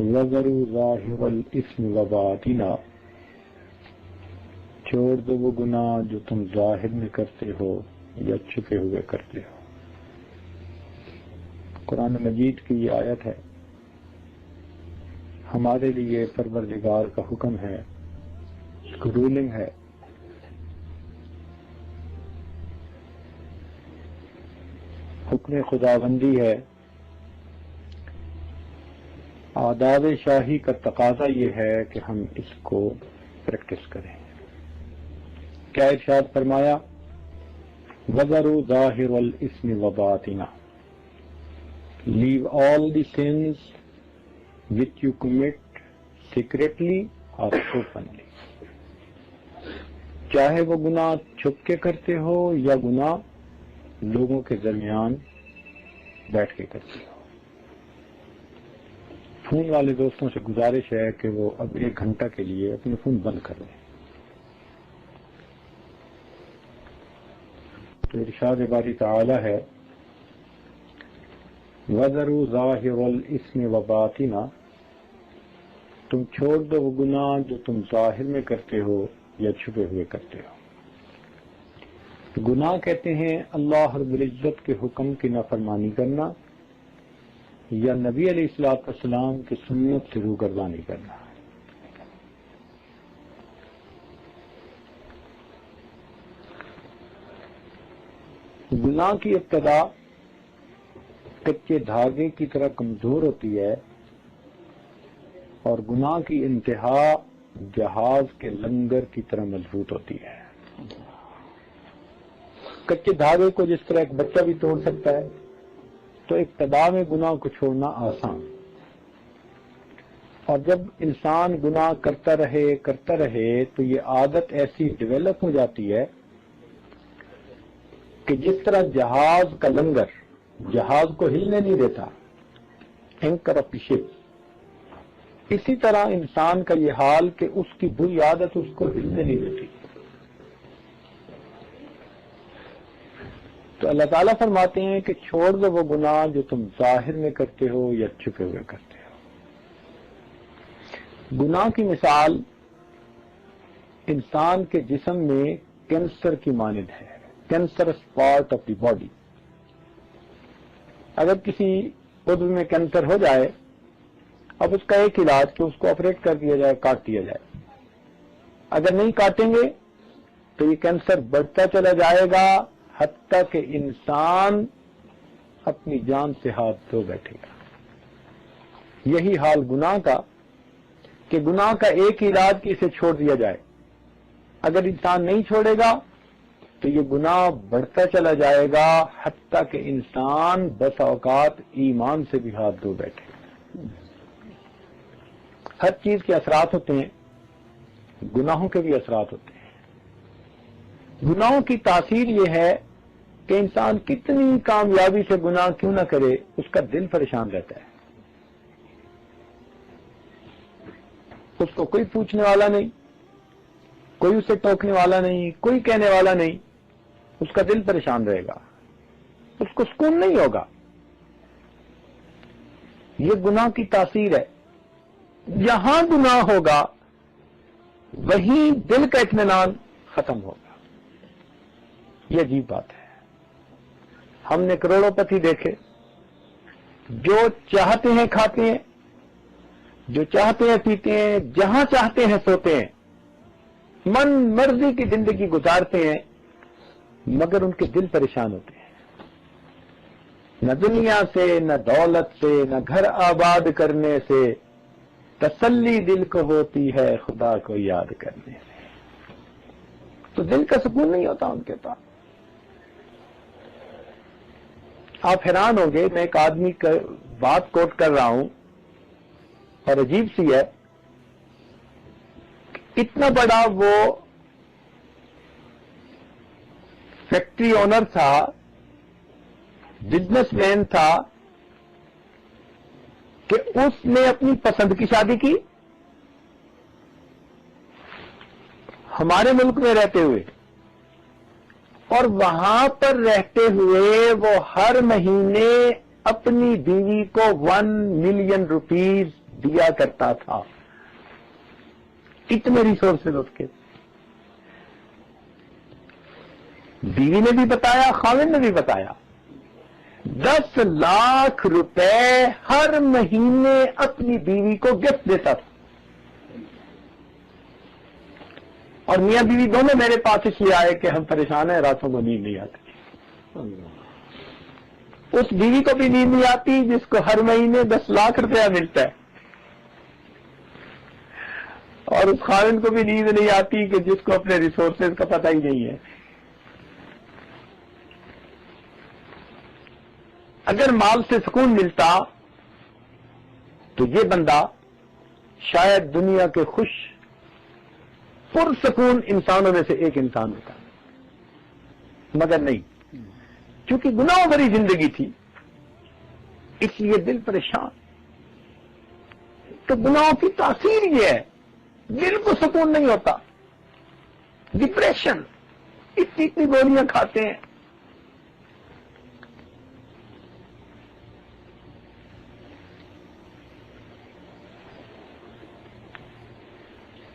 وَذَرُوا ظَاهِرَ الْإِثْمِ وَبَاطِنَهُ، چھوڑ دو وہ گناہ جو تم ظاہر میں کرتے ہو یا چھپے ہوئے کرتے ہو۔ قرآن مجید کی یہ آیت ہے، ہمارے لیے پروردگار کا حکم ہے، رولنگ ہے۔ حکم خداوندی ہے، آداب شاہی کا تقاضا یہ ہے کہ ہم اس کو پریکٹس کریں۔ کیا ارشاد فرمایا؟ وَذَرُوا ظَاهِرَ الْإِثْمِ وَبَاطِنَهُ، leave all the sins which you commit secretly or openly، چاہے وہ گناہ چھپ کے کرتے ہو یا گناہ لوگوں کے درمیان بیٹھ کے کرتے ہو۔ فون والے دوستوں سے گزارش ہے کہ وہ اب 1 گھنٹہ کے لیے اپنے فون بند کر دیں۔ تو ارشاد باری تعالی ہے، وَذَرُوا ظَاهِرَ الْإِثْمِ وَبَاطِنَهُ، تم چھوڑ دو وہ گناہ جو تم ظاہر میں کرتے ہو یا چھپے ہوئے کرتے ہو۔ گناہ کہتے ہیں اللہ رب العزت کے حکم کی نافرمانی کرنا یا نبی علیہ السلام کی سنت سے روگردانی کرنا۔ گناہ کی ابتدا کچے دھاگے کی طرح کمزور ہوتی ہے اور گناہ کی انتہا جہاز کے لنگر کی طرح مضبوط ہوتی ہے۔ کچے دھاگے کو جس طرح ایک بچہ بھی توڑ سکتا ہے، تو ابتدا میں گناہ کو چھوڑنا آسان، اور جب انسان گناہ کرتا رہے تو یہ عادت ایسی ڈیولپ ہو جاتی ہے کہ جس طرح جہاز کا لنگر جہاز کو ہلنے نہیں دیتا، اینکر آف دی شپ، اسی طرح انسان کا یہ حال کہ اس کی بری عادت اس کو ہلنے نہیں دیتی۔ تو اللہ تعالیٰ فرماتے ہیں کہ چھوڑ دو وہ گناہ جو تم ظاہر میں کرتے ہو یا چھپے ہوئے کرتے ہو۔ گناہ کی مثال انسان کے جسم میں کینسر کی مانند ہے، cancerous part of the body. اگر کسی عضو میں کینسر ہو جائے، اب اس کا ایک علاج کہ اس کو آپریٹ کر دیا جائے، کاٹ دیا جائے۔ اگر نہیں کاٹیں گے تو یہ کینسر بڑھتا چلا جائے گا حتیٰ کہ انسان اپنی جان سے ہاتھ دھو بیٹھے گا۔ یہی حال گناہ کا، کہ گناہ کا ایک علاج کہ اسے چھوڑ دیا جائے۔ اگر انسان نہیں چھوڑے گا تو یہ گناہ بڑھتا چلا جائے گا حتیٰ کہ انسان بس اوقات ایمان سے بھی ہاتھ دھو بیٹھے گا۔ ہر چیز کے اثرات ہوتے ہیں، گناہوں کے بھی اثرات ہوتے ہیں۔ گناہوں کی تاثیر یہ ہے کہ انسان کتنی کامیابی سے گناہ کیوں نہ کرے، اس کا دل پریشان رہتا ہے۔ اس کو کوئی پوچھنے والا نہیں، کوئی اسے ٹوکنے والا نہیں، کوئی کہنے والا نہیں، اس کا دل پریشان رہے گا، اس کو سکون نہیں ہوگا۔ یہ گناہ کی تاثیر ہے۔ جہاں گناہ ہوگا وہیں دل کا اطمینان ختم ہوگا۔ یہ عجیب بات ہے۔ ہم نے کروڑوں پتی دیکھے جو چاہتے ہیں کھاتے ہیں، جو چاہتے ہیں پیتے ہیں، جہاں چاہتے ہیں سوتے ہیں، من مرضی کی زندگی گزارتے ہیں، مگر ان کے دل پریشان ہوتے ہیں۔ نہ دنیا سے، نہ دولت سے، نہ گھر آباد کرنے سے تسلی دل کو ہوتی ہے خدا کو یاد کرنے سے۔ تو دل کا سکون نہیں ہوتا ان کے پاس۔ آپ حیران ہوں گے، میں ایک آدمی کا بات کوٹ کر رہا ہوں اور عجیب سی ہے، اتنا بڑا وہ فیکٹری اونر تھا، بزنس مین تھا، کہ اس نے اپنی پسند کی شادی کی ہمارے ملک میں رہتے ہوئے، اور وہاں پر رہتے ہوئے وہ ہر مہینے اپنی بیوی کو 1 ملین روپیز دیا کرتا تھا. اتنے ریسورسز اس کے. بیوی نے بھی بتایا, خاوند نے بھی بتایا, 10 لاکھ روپے ہر مہینے اپنی بیوی کو گفٹ دیتا تھا. اور میاں بیوی دونوں میرے پاس اس لیے آئے کہ ہم پریشان ہیں, راتوں کو نیند نہیں آتی. اس بیوی کو بھی نیند نہیں آتی جس کو ہر مہینے 10 لاکھ روپیہ ملتا ہے, اور اس خاوند کو بھی نیند نہیں آتی کہ جس کو اپنے ریسورسز کا پتہ ہی نہیں ہے. اگر مال سے سکون ملتا تو یہ بندہ شاید دنیا کے خوش پرسکون انسانوں میں سے ایک انسان ہوتا, مگر نہیں. کیونکہ گناہوں بھری زندگی تھی اس لیے دل پریشان. تو گناہوں کی تاثیر یہ ہے, دل کو سکون نہیں ہوتا, ڈپریشن, اتنی گولیاں کھاتے ہیں.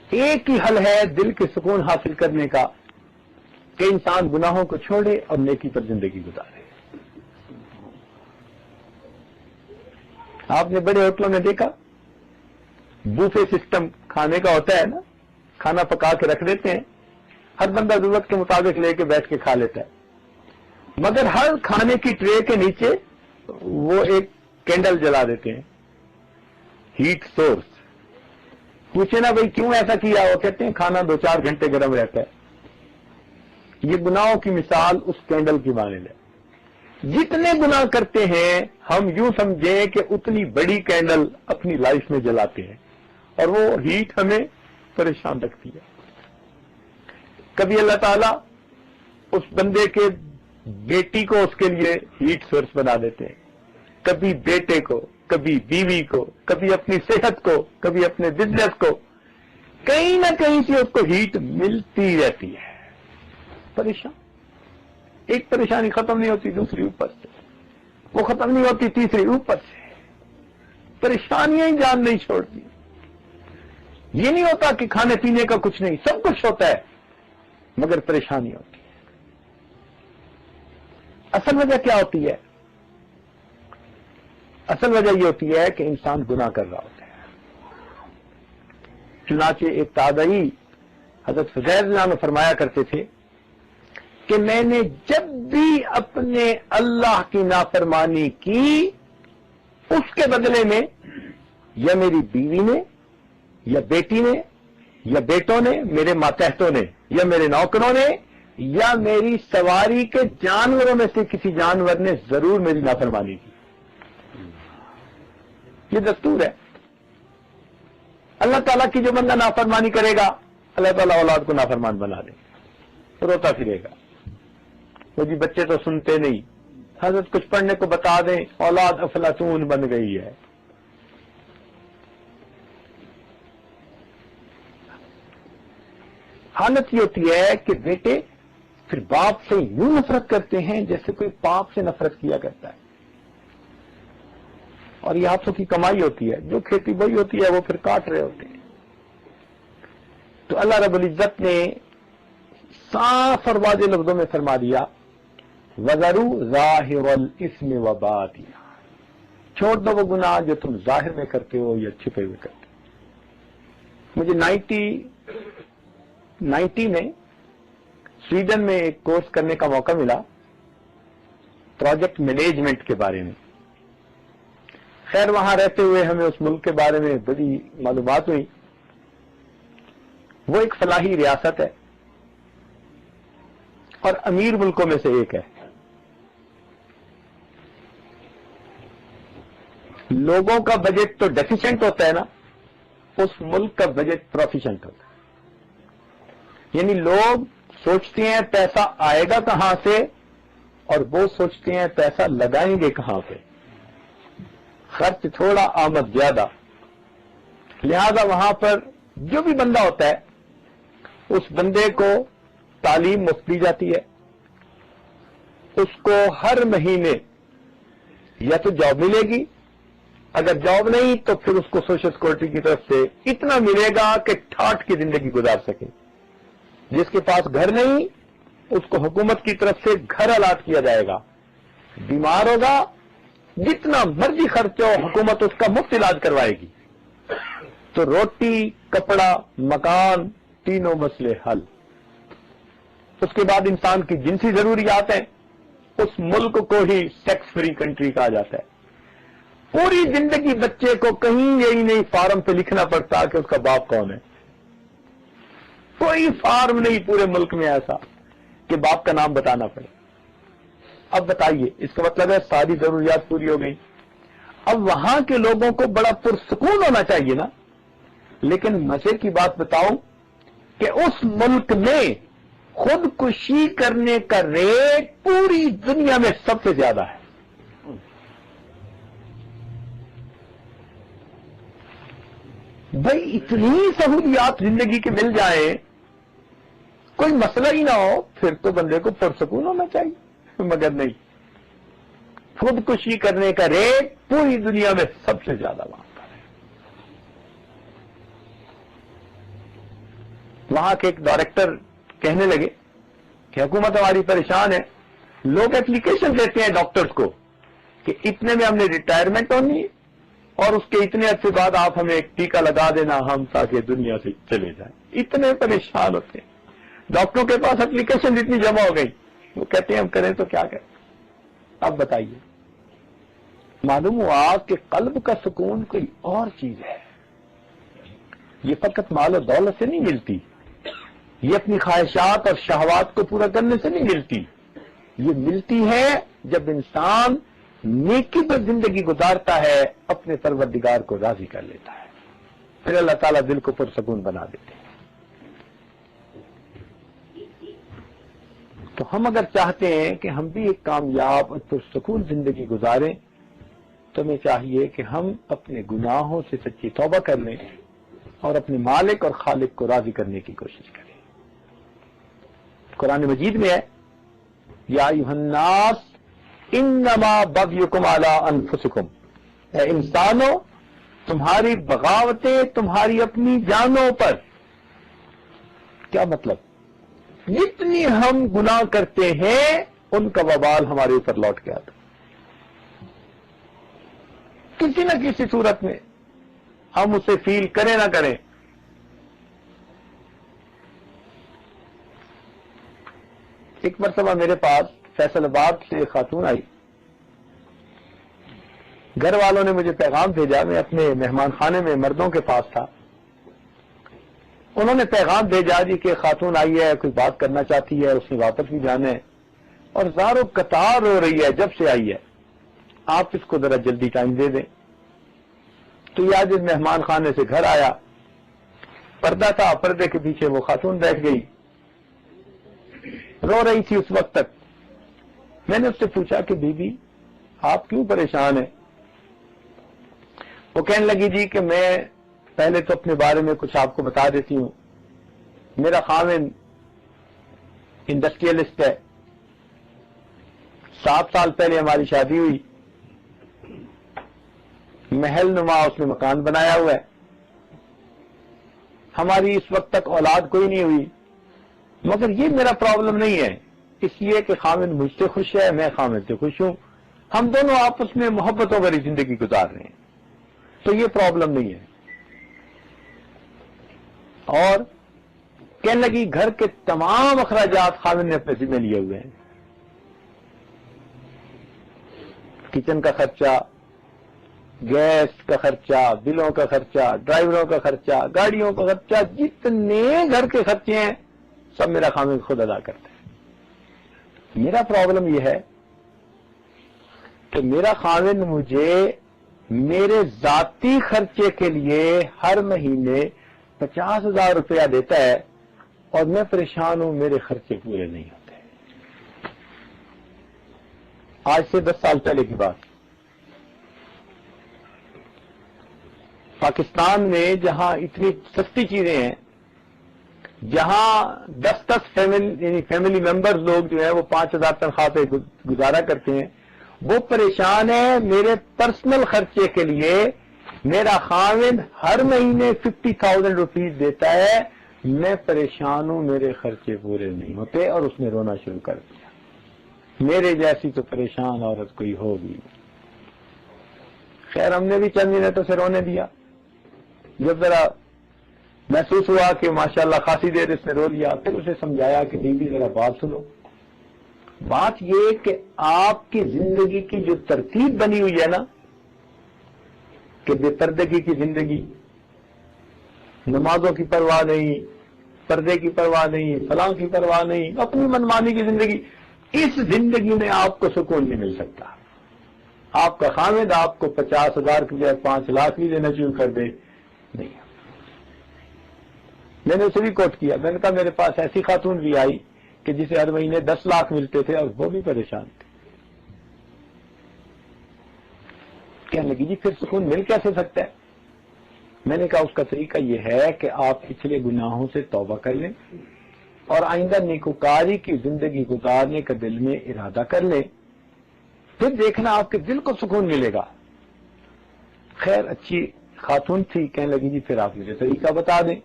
ایک ہی حل ہے دل کے سکون حاصل کرنے کا کہ انسان گناہوں کو چھوڑے اور نیکی پر زندگی گزارے. آپ نے بڑے ہوٹلوں میں دیکھا بوفے سسٹم کھانے کا ہوتا ہے نا, کھانا پکا کے رکھ دیتے ہیں, ہر بندہ ضرورت کے مطابق لے کے بیٹھ کے کھا لیتا ہے, مگر ہر کھانے کی ٹرے کے نیچے وہ ایک کینڈل جلا دیتے ہیں, ہیٹ سورس. پوچھے نا بھائی کیوں ایسا کیا, وہ کہتے ہیں کھانا 2-4 گھنٹے گرم رہتا ہے. یہ گناہوں کی مثال اس کینڈل کی مانند ہے. جتنے گناہ کرتے ہیں ہم یوں سمجھیں کہ اتنی بڑی کینڈل اپنی لائف میں جلاتے ہیں, اور وہ ہیٹ ہمیں پریشان رکھتی ہے. کبھی اللہ تعالیٰ اس بندے کے بیٹی کو اس کے لیے ہیٹ سورس بنا دیتے ہیں, کبھی بیٹے کو, کبھی بیوی کو, کبھی اپنی صحت کو, کبھی اپنے بزنس کو, کہیں نہ کہیں سے اس کو ہیٹ ملتی رہتی ہے. پریشان, ایک پریشانی ختم نہیں ہوتی دوسری اوپر سے, وہ ختم نہیں ہوتی تیسری اوپر سے. پریشانیاں ہی جان نہیں چھوڑتی. یہ نہیں ہوتا کہ کھانے پینے کا کچھ نہیں, سب کچھ ہوتا ہے, مگر پریشانی ہوتی ہے. اصل وجہ کیا ہوتی ہے؟ اصل وجہ یہ ہوتی ہے کہ انسان گناہ کر رہا ہوتا ہے. چنانچہ ایک تابعی حضرت فضیل رضی اللہ عنہ فرمایا کرتے تھے کہ میں نے جب بھی اپنے اللہ کی نافرمانی کی, اس کے بدلے میں یا میری بیوی نے یا بیٹی نے یا بیٹوں نے, میرے ماتحتوں نے یا میرے نوکروں نے یا میری سواری کے جانوروں میں سے کسی جانور نے ضرور میری نافرمانی کی. یہ دستور ہے. اللہ تعالیٰ کی جو بندہ نافرمانی کرے گا اللہ تعالیٰ اولاد کو نافرمان بنا دے, روتا پھرے گا. وہ جی بچے تو سنتے نہیں, حضرت کچھ پڑھنے کو بتا دیں اولاد افلاطون بن گئی ہے. حالت یہ ہوتی ہے کہ بیٹے پھر باپ سے یوں نفرت کرتے ہیں جیسے کوئی پاپ سے نفرت کیا کرتا ہے. اور یہ ہاتھوں کی کمائی ہوتی ہے, جو کھیتی بائی ہوتی ہے وہ پھر کاٹ رہے ہوتے ہیں. تو اللہ رب العزت نے صاف اور واضح لفظوں میں فرما دیا وَذَرُوا ظَاهِرَ الْإِثْمِ وَبَاطِنَهُ, چھوڑ دو وہ گناہ جو تم ظاہر میں کرتے ہو یا چھپے ہوئے کرتے ہو. مجھے 90 میں سویڈن میں ایک کورس کرنے کا موقع ملا پروجیکٹ مینجمنٹ کے بارے میں. خیر وہاں رہتے ہوئے ہمیں اس ملک کے بارے میں بڑی معلومات ہوئی. وہ ایک فلاحی ریاست ہے اور امیر ملکوں میں سے ایک ہے. لوگوں کا بجٹ تو ڈیفیشنٹ ہوتا ہے نا, اس ملک کا بجٹ پروفیشنٹ ہوتا ہے. یعنی لوگ سوچتے ہیں پیسہ آئے گا کہاں سے, اور وہ سوچتے ہیں پیسہ لگائیں گے کہاں پہ. خرچ تھوڑا آمد زیادہ. لہذا وہاں پر جو بھی بندہ ہوتا ہے اس بندے کو تعلیم مفت دی جاتی ہے, اس کو ہر مہینے یا تو جاب ملے گی اگر جاب نہیں تو پھر اس کو سوشل سیکورٹی کی طرف سے اتنا ملے گا کہ ٹھاٹ کی زندگی گزار سکے. جس کے پاس گھر نہیں اس کو حکومت کی طرف سے گھر الاٹ کیا جائے گا. بیمار ہوگا جتنا مرضی خرچ ہو حکومت اس کا مفت علاج کروائے گی. تو روٹی, کپڑا, مکان, تینوں مسئلے حل. اس کے بعد انسان کی جنسی ضروریات ہیں. اس ملک کو ہی سیکس فری کنٹری کہا جاتا ہے. پوری زندگی بچے کو کہیں یہی نہیں فارم پہ لکھنا پڑتا کہ اس کا باپ کون ہے. کوئی فارم نہیں پورے ملک میں ایسا کہ باپ کا نام بتانا پڑے. اب بتائیے, اس کا مطلب ہے ساری ضروریات پوری ہو گئی. اب وہاں کے لوگوں کو بڑا پرسکون ہونا چاہیے نا. لیکن مزے کی بات بتاؤں کہ اس ملک میں خودکشی کرنے کا ریٹ پوری دنیا میں سب سے زیادہ ہے. بھائی اتنی سہولیات زندگی کے مل جائیں, کوئی مسئلہ ہی نہ ہو, پھر تو بندے کو پرسکون ہونا چاہیے. مگر نہیں, خودکشی کرنے کا ریٹ پوری دنیا میں سب سے زیادہ وہاں پر ہے. وہاں کے ایک ڈائریکٹر کہنے لگے کہ حکومت ہماری پریشان ہے. لوگ اپلیکیشن دیتے ہیں ڈاکٹرز کو کہ اتنے میں ہم نے ریٹائرمنٹ ہونی اور اس کے اتنے عرصے بعد آپ ہمیں ایک ٹیکہ لگا دینا ہم تاکہ دنیا سے چلے جائیں. اتنے پریشان ہوتے ہیں. ڈاکٹروں کے پاس اپلیکیشن اتنی جمع ہو گئی, وہ کہتے ہیں ہم کریں تو کیا کریں. اب بتائیے, معلوم ہوا کہ قلب کا سکون کوئی اور چیز ہے. یہ فقط مال و دولت سے نہیں ملتی, یہ اپنی خواہشات اور شہوات کو پورا کرنے سے نہیں ملتی. یہ ملتی ہے جب انسان نیکی پر زندگی گزارتا ہے, اپنے پروردگار کو راضی کر لیتا ہے, پھر اللہ تعالیٰ دل کو پرسکون بنا دیتے ہیں. تو ہم اگر چاہتے ہیں کہ ہم بھی ایک کامیاب اور پرسکون زندگی گزاریں تو ہمیں چاہیے کہ ہم اپنے گناہوں سے سچی توبہ کر لیں اور اپنے مالک اور خالق کو راضی کرنے کی کوشش کریں. قرآن مجید میں ہے, یا ایھا الناس انما بغیکم علی انفسکم, اے انسانوں تمہاری بغاوتیں تمہاری اپنی جانوں پر. کیا مطلب؟ جتنی ہم گناہ کرتے ہیں ان کا وبال ہمارے اوپر لوٹ کے آتا, کسی نہ کسی صورت میں, ہم اسے فیل کریں نہ کریں. ایک مرتبہ میرے پاس فیصل آباد سے ایک خاتون آئی. گھر والوں نے مجھے پیغام بھیجا, میں اپنے مہمان خانے میں مردوں کے پاس تھا. انہوں نے پیغام بھیجا جی کہ خاتون آئی ہے, کوئی بات کرنا چاہتی ہے, اس نے واپس بھی جانا ہے اور زار و قطار ہو رہی ہے جب سے آئی ہے, آپ اس کو ذرا جلدی ٹائم دے دیں. تو یہ آج مہمان خانے سے گھر آیا, پردہ تھا, پردے کے پیچھے وہ خاتون بیٹھ گئی, رو رہی تھی اس وقت تک. میں نے اس سے پوچھا کہ بی بی آپ کیوں پریشان ہیں؟ وہ کہنے لگی جی کہ میں پہلے تو اپنے بارے میں کچھ آپ کو بتا دیتی ہوں. میرا خاوند انڈسٹریلسٹ ہے, 7 سال پہلے ہماری شادی ہوئی, محل نما اس نے مکان بنایا ہوا ہے. ہماری اس وقت تک اولاد کوئی نہیں ہوئی, مگر یہ میرا پرابلم نہیں ہے, اس لیے کہ خاوند مجھ سے خوش ہے, میں خاوند سے خوش ہوں, ہم دونوں آپس میں محبتوں بھری زندگی گزار رہے ہیں, تو یہ پرابلم نہیں ہے. اور کہنے لگی گھر کے تمام اخراجات خاوند نے اپنے ذمہ لیے ہوئے ہیں, کچن کا خرچہ, گیس کا خرچہ, بلوں کا خرچہ, ڈرائیوروں کا خرچہ, گاڑیوں کا خرچہ, جتنے گھر کے خرچے ہیں سب میرا خاوند خود ادا کرتا ہے. میرا پرابلم یہ ہے کہ میرا خاوند مجھے میرے ذاتی خرچے کے لیے ہر مہینے 50,000 روپیہ دیتا ہے اور میں پریشان ہوں, میرے خرچے پورے نہیں ہوتے. آج سے 10 سال پہلے کی بات, پاکستان میں جہاں اتنی سستی چیزیں ہیں, جہاں 10 فیملی ممبرز لوگ جو ہیں وہ 5,000 تنخواہ پہ گزارا کرتے ہیں, وہ پریشان ہے میرے پرسنل خرچے کے لیے، میرا خاوند ہر مہینے 50,000 روپیز دیتا ہے، میں پریشان ہوں، میرے خرچے پورے نہیں ہوتے، اور اس نے رونا شروع کر دیا۔ میرے جیسی تو پریشان عورت کوئی ہوگی۔ خیر ہم نے بھی چند منٹوں سے رونے دیا، جب ذرا محسوس ہوا کہ ماشاءاللہ خاصی دیر اس نے رو لیا، پھر اسے سمجھایا کہ بیوی ذرا بات سنو، بات یہ کہ آپ کی زندگی کی جو ترتیب بنی ہوئی ہے نا، کہ بے پردگی کی زندگی، نمازوں کی پرواہ نہیں، پردے کی پرواہ نہیں، فلاں کی پرواہ نہیں، اپنی منمانی کی زندگی، اس زندگی میں آپ کو سکون نہیں مل سکتا۔ آپ کا خامد آپ کو 50,000 کی بجائے 5 لاکھ بھی دینا شروع کر دے، نہیں۔ میں نے اسے بھی کوٹ کیا، میں نے کہا میرے پاس ایسی خاتون بھی آئی کہ جسے ہر مہینے 10 لاکھ ملتے تھے اور وہ بھی پریشان تھے۔ کہنے لگی جی پھر سکون مل کیسے سکتا ہے؟ میں نے کہا اس کا طریقہ یہ ہے کہ آپ پچھلے گناہوں سے توبہ کر لیں اور آئندہ نیکوکاری کی زندگی گزارنے کا دل میں ارادہ کر لیں، پھر دیکھنا آپ کے دل کو سکون ملے گا۔ خیر اچھی خاتون تھی، کہنے لگی جی پھر آپ مجھے طریقہ بتا دیں۔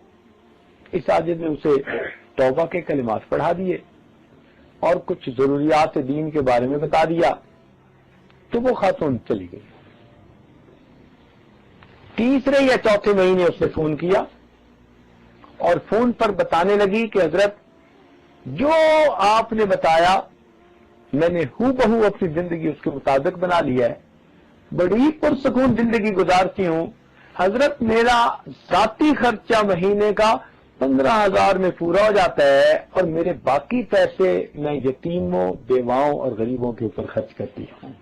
اس عاجز نے اسے توبہ کے کلمات پڑھا دیے اور کچھ ضروریات دین کے بارے میں بتا دیا، تو وہ خاتون چلی گئی۔ تیسرے یا چوتھے مہینے اس نے فون کیا اور فون پر بتانے لگی کہ حضرت جو آپ نے بتایا میں نے ہو بہو اپنی زندگی اس کے مطابق بنا لیا ہے، بڑی پرسکون زندگی گزارتی ہوں حضرت، میرا ذاتی خرچہ مہینے کا 15,000 میں پورا ہو جاتا ہے اور میرے باقی پیسے میں یتیموں، بیواؤں اور غریبوں کے اوپر خرچ کرتی ہوں۔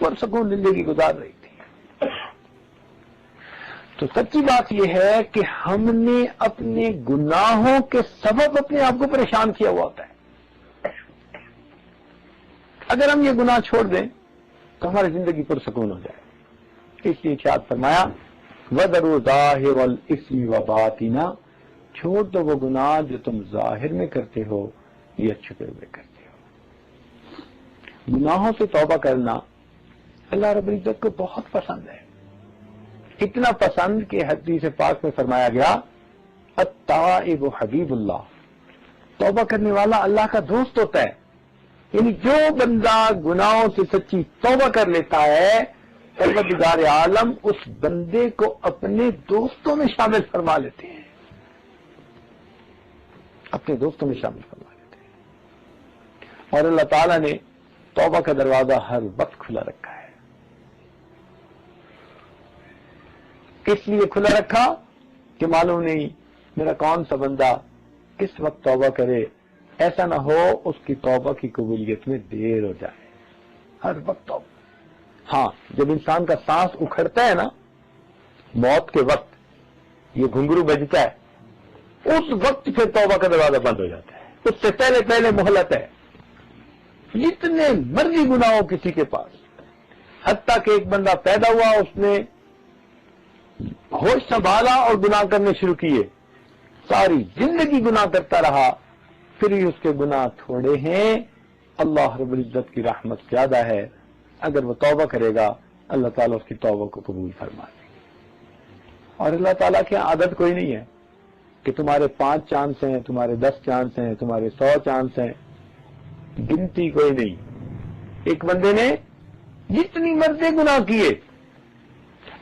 پرسکون زندگی گزار رہی تھی۔ تو سچی بات یہ ہے کہ ہم نے اپنے گناہوں کے سبب اپنے آپ کو پریشان کیا ہوا ہوتا ہے۔ اگر ہم یہ گناہ چھوڑ دیں تو ہماری زندگی پرسکون ہو جائے۔ اس لیے ارشاد فرمایا وَذَرُوا ظَاهِرَ الْإِثْمِ وَبَاطِنَهُ، چھوڑ دو وہ گناہ جو تم ظاہر میں کرتے ہو یا چھپے ہوئے کرتے ہو۔ گناہوں سے توبہ کرنا اللہ رب العزت کو بہت پسند ہے، اتنا پسند کہ حدیث پاک میں فرمایا گیا التائب حبیب اللہ، توبہ کرنے والا اللہ کا دوست ہوتا ہے۔ یعنی جو بندہ گناہوں سے سچی توبہ کر لیتا ہے، پروردگار عالم اس بندے کو اپنے دوستوں میں شامل فرما لیتے ہیں، اپنے دوستوں میں شامل فرما لیتے ہیں۔ اور اللہ تعالیٰ نے توبہ کا دروازہ ہر وقت کھلا رکھا ہے۔ اس لیے کھلا رکھا کہ معلوم نہیں میرا کون سا بندہ کس وقت توبہ کرے، ایسا نہ ہو اس کی توبہ کی قبولیت میں دیر ہو جائے۔ ہر وقت توبہ۔ ہاں جب انسان کا سانس اکھڑتا ہے نا موت کے وقت، یہ گھنگرو بجتا ہے، اس وقت پھر توبہ کا دروازہ بند ہو جاتا ہے، اس سے پہلے مہلت ہے۔ جتنے مرضی گناہوں کسی کے پاس، حتیٰ کہ ایک بندہ پیدا ہوا اس نے ہوش سنبھالا اور گناہ کرنے شروع کیے، ساری زندگی گناہ کرتا رہا، پھر بھی اس کے گناہ تھوڑے ہیں، اللہ رب العزت کی رحمت زیادہ ہے، اگر وہ توبہ کرے گا اللہ تعالیٰ اس کی توبہ کو قبول فرما لے گا۔ اور اللہ تعالیٰ کی عادت کوئی نہیں ہے کہ تمہارے 5 چانس ہیں، تمہارے 10 چانس ہیں، تمہارے 100 چانس ہیں، گنتی کوئی نہیں۔ ایک بندے نے جتنی مرضی گناہ کیے،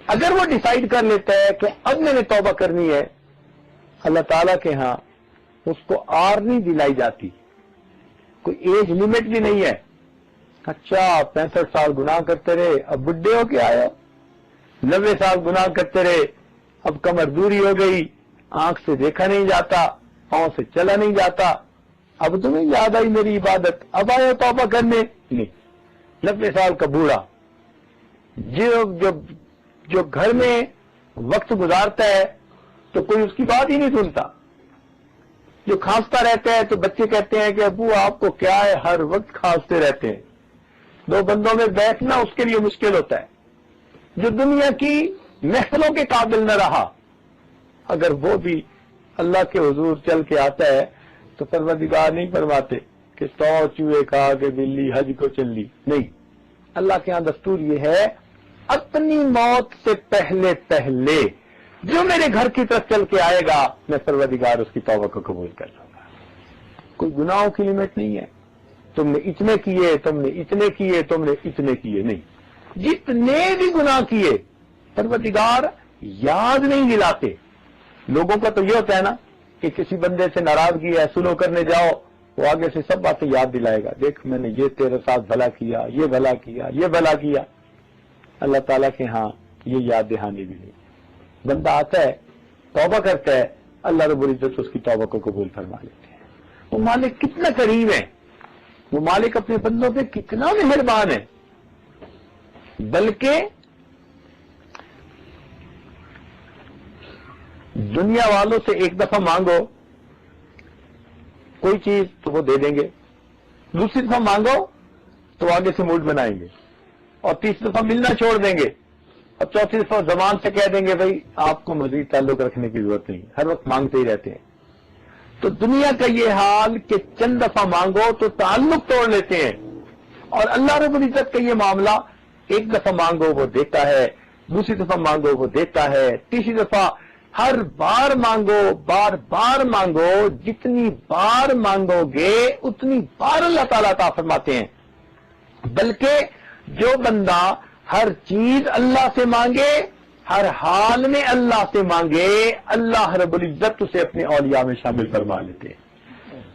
اگر وہ ڈیسائیڈ کر لیتا ہے کہ اب میں نے توبہ کرنی ہے، اللہ تعالیٰ کے ہاں اس کو آر نہیں دلائی جاتی، کوئی ایج لمٹ بھی نہیں ہے۔ اچھا 65 سال گناہ کرتے رہے، اب بڈھے ہو کے آئے، 90 سال گناہ کرتے رہے، اب کمر دوری ہو گئی، آنکھ سے دیکھا نہیں جاتا، پاؤں سے چلا نہیں جاتا، اب تمہیں یاد آئی میری عبادت، اب آئے توبہ کرنے؟ نہیں، 90 سال کا بوڑھا جو گھر میں وقت گزارتا ہے تو کوئی اس کی بات ہی نہیں سنتا، جو کھانستا رہتا ہے تو بچے کہتے ہیں کہ ابو آپ کو کیا ہے، ہر وقت کھانستے رہتے ہیں۔ 2 بندوں میں بیٹھنا اس کے لیے مشکل ہوتا ہے، جو دنیا کی محفلوں کے قابل نہ رہا، اگر وہ بھی اللہ کے حضور چل کے آتا ہے تو پروردگار نہیں فرماتے کہ 100 چوہے کھا کے بلی حج کو چل لی. نہیں، اللہ کے ہاں دستور یہ ہے اپنی موت سے پہلے پہلے جو میرے گھر کی طرف چل کے آئے گا میں پروردگار اس کی توبہ کو قبول کر لوں گا. کوئی گناہوں کی لمٹ نہیں ہے. تم نے اتنے کیے، تم نے اتنے کیے، تم نے اتنے کیے، نہیں. جتنے بھی گناہ کیے پروردگار یاد نہیں دلاتے. لوگوں کا تو یہ ہوتا ہے نا کہ کسی بندے سے ناراضگی ہے، سلو کرنے جاؤ، وہ آگے سے سب باتیں یاد دلائے گا. دیکھ میں نے یہ تیرے ساتھ بھلا کیا، یہ بھلا کیا، یہ بھلا کیا. اللہ تعالیٰ کے ہاں یہ یاد دہانی بھی نہیں. بندہ آتا ہے، توبہ کرتا ہے، اللہ رب العزت اس کی توبہ کو قبول فرما لیتے ہیں. وہ مالک کتنا کریم ہے، وہ مالک اپنے بندوں پہ کتنا مہربان ہے. بلکہ دنیا والوں سے ایک دفعہ مانگو کوئی چیز تو وہ دے دیں گے، دوسری دفعہ مانگو تو آگے سے موڈ بنائیں گے، اور تیسری دفعہ ملنا چھوڑ دیں گے، اور چوتھی دفعہ زبان سے کہہ دیں گے بھائی آپ کو مزید تعلق رکھنے کی ضرورت نہیں، ہر وقت مانگتے ہی رہتے ہیں. تو دنیا کا یہ حال کہ چند دفعہ مانگو تو تعلق توڑ لیتے ہیں، اور اللہ رب العزت کا یہ معاملہ ایک دفعہ مانگو وہ دیتا ہے، دوسری دفعہ مانگو وہ دیتا ہے، تیسری دفعہ ہر بار مانگو، بار بار مانگو، جتنی بار مانگو گے اتنی بار اللہ تعالیٰ عطا فرماتے ہیں. بلکہ جو بندہ ہر چیز اللہ سے مانگے، ہر حال میں اللہ سے مانگے، اللہ رب العزت اسے اپنے اولیاء میں شامل فرما لیتے ہیں.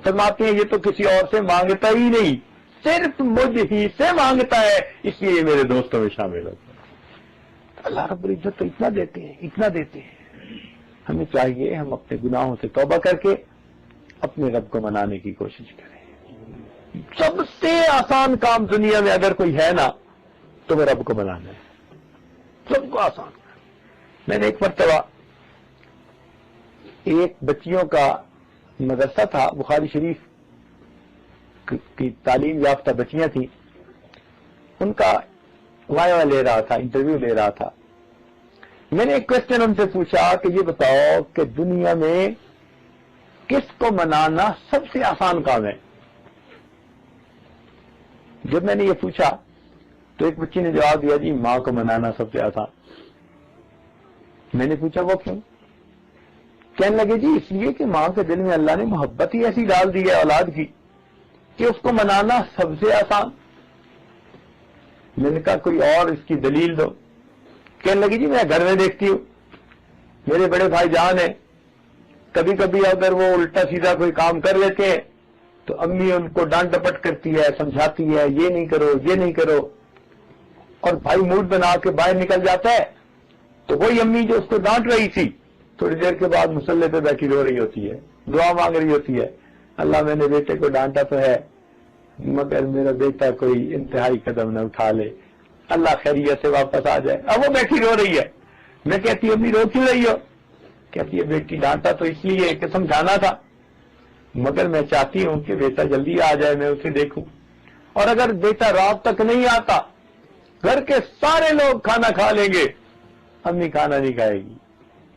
فرماتے ہیں یہ تو کسی اور سے مانگتا ہی نہیں، صرف مجھ ہی سے مانگتا ہے، اس لیے یہ میرے دوستوں میں شامل ہوتا ہے. اللہ رب العزت تو اتنا دیتے ہیں، اتنا دیتے ہیں. ہمیں چاہیے ہم اپنے گناہوں سے توبہ کر کے اپنے رب کو منانے کی کوشش کریں. سب سے آسان کام دنیا میں اگر کوئی ہے نا تو وہ رب کو منانا ہے. سب کو آسان. میں نے ایک مرتبہ ایک بچیوں کا مدرسہ تھا، بخاری شریف کی تعلیم یافتہ بچیاں تھیں، ان کا وائوا لے رہا تھا، انٹرویو لے رہا تھا. میں نے ایک کوشچن ان سے پوچھا کہ یہ بتاؤ کہ دنیا میں کس کو منانا سب سے آسان کام ہے. جب میں نے یہ پوچھا تو ایک بچی نے جواب دیا جی ماں کو منانا سب سے آسان. میں نے پوچھا وہ کیوں؟ کہنے لگے جی اس لیے کہ ماں کے دل میں اللہ نے محبت ہی ایسی ڈال دی ہے اولاد کی کہ اس کو منانا سب سے آسان. میں نے کہا کوئی اور اس کی دلیل دو. کہنے لگی جی میں گھر میں دیکھتی ہوں میرے بڑے بھائی جان ہیں، کبھی کبھی اگر وہ الٹا سیدھا کوئی کام کر لیتے ہیں تو امی ان کو ڈانٹ ڈپٹ کرتی ہے، سمجھاتی ہے یہ نہیں کرو یہ نہیں کرو، اور بھائی موڈ بنا کے باہر نکل جاتا ہے تو وہی امی جو اس کو ڈانٹ رہی تھی تھوڑی دیر کے بعد مصلے پہ بیٹھی رو رہی ہوتی ہے، دعا مانگ رہی ہوتی ہے، اللہ میں نے بیٹے کو ڈانٹا تو ہے مگر میرا بیٹا کوئی انتہائی قدم نہ اٹھا لے، اللہ خیریت سے واپس آ جائے. اب وہ بیٹھی رو رہی ہے. میں کہتی ہوں امی رو کیوں رہی ہو؟ کہتی ہے بیٹی ڈانٹا تو اس لیے کہ سمجھانا تھا، مگر میں چاہتی ہوں کہ بیٹا جلدی آ جائے میں اسے دیکھوں، اور اگر بیٹا رات تک نہیں آتا گھر کے سارے لوگ کھانا کھا لیں گے، امی کھانا نہیں کھائے گی